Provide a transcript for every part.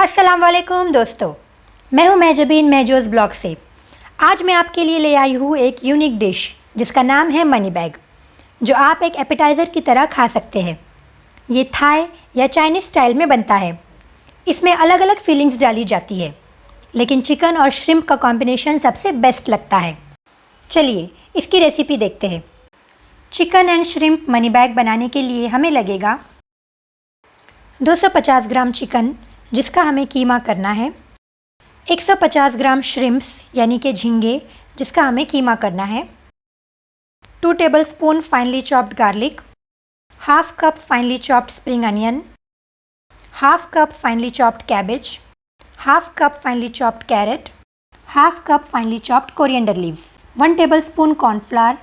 अस्सलाम वालेकुम दोस्तों, मैं हूं मेहजबीन मेहजोज़ ब्लॉग से। आज मैं आपके लिए ले आई हूं एक यूनिक डिश जिसका नाम है मनी बैग, जो आप एक एपेटाइज़र की तरह खा सकते हैं। ये थाई या चाइनीज़ स्टाइल में बनता है। इसमें अलग अलग फीलिंग्स डाली जाती है, लेकिन चिकन और श्रिम्प का कॉम्बिनेशन सबसे बेस्ट लगता है। चलिए इसकी रेसिपी देखते हैं। Chicken and shrimp money bag बनाने के लिए हमें लगेगा 250 ग्राम चिकन, जिसका हमें कीमा करना है, 150 ग्राम श्रिम्प्स यानी कि झींगे, जिसका हमें कीमा करना है, 2 tablespoon finely chopped garlic, half cup finely chopped spring onion, half cup finely chopped cabbage, half cup finely chopped carrot, half cup finely chopped coriander leaves, 1 tablespoon cornflour,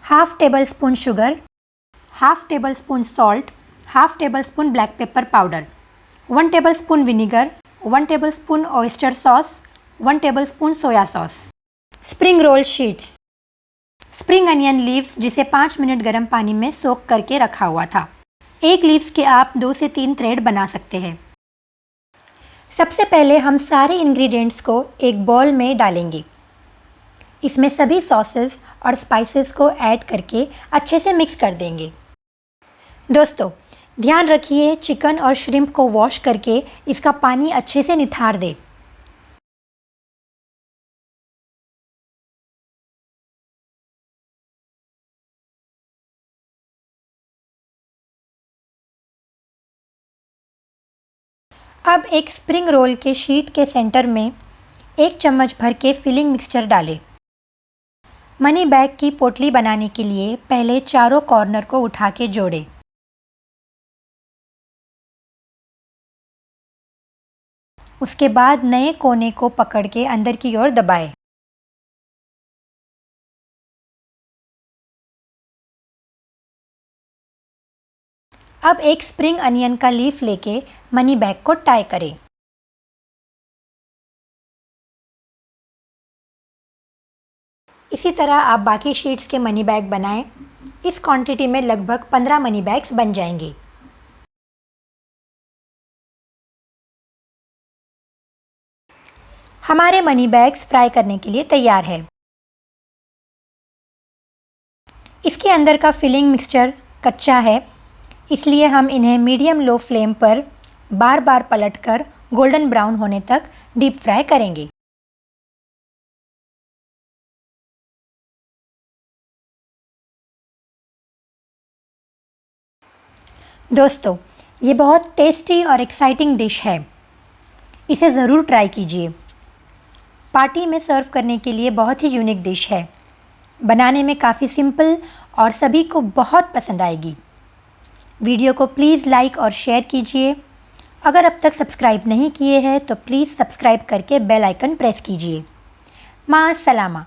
half tablespoon sugar, half tablespoon salt, half tablespoon black pepper powder, 1 tablespoon vinegar, 1 tablespoon oyster sauce, 1 tablespoon soya sauce. Spring roll sheets, spring onion leaves जिसे 5 minute गर्म पानी में सोक करके रखा हुआ था। एक leaves के आप 2 से 3 थ्रेड बना सकते हैं। सबसे पहले हम सारे इंग्रेडिएंट्स को एक बाउल में डालेंगे। इसमें सभी सॉसेस और स्पाइसेस को ऐड करके अच्छे से मिक्स कर देंगे। दोस्तों, ध्यान रखिए चिकन और श्रिम्प को वॉश करके इसका पानी अच्छे से निथार दें। अब एक स्प्रिंग रोल के शीट के सेंटर में 1 चम्मच भर के फिलिंग मिक्सचर डालें। मनी बैग की पोटली बनाने के लिए पहले चारों कॉर्नर को उठा के जोड़ें। उसके बाद नए कोने को पकड़ के अंदर की ओर दबाएं। अब एक स्प्रिंग अनियन का लीफ लेके मनी बैग को टाई करें। इसी तरह आप बाकी शीट्स के मनी बैग बनाएं। इस क्वांटिटी में लगभग 15 मनी बैग्स बन जाएंगे। हमारे मनी बैग्स फ्राई करने के लिए तैयार है। इसके अंदर का फिलिंग मिक्सचर कच्चा है, इसलिए हम इन्हें मीडियम लो फ्लेम पर बार बार पलटकर गोल्डन ब्राउन होने तक डीप फ्राई करेंगे। दोस्तों, ये बहुत टेस्टी और एक्साइटिंग डिश है। इसे ज़रूर ट्राई कीजिए। पार्टी में सर्व करने के लिए बहुत ही यूनिक डिश है। बनाने में काफ़ी सिंपल और सभी को बहुत पसंद आएगी। वीडियो को प्लीज़ लाइक और शेयर कीजिए। अगर अब तक सब्सक्राइब नहीं किए हैं तो प्लीज़ सब्सक्राइब करके बेल आइकन प्रेस कीजिए। मां सलामा।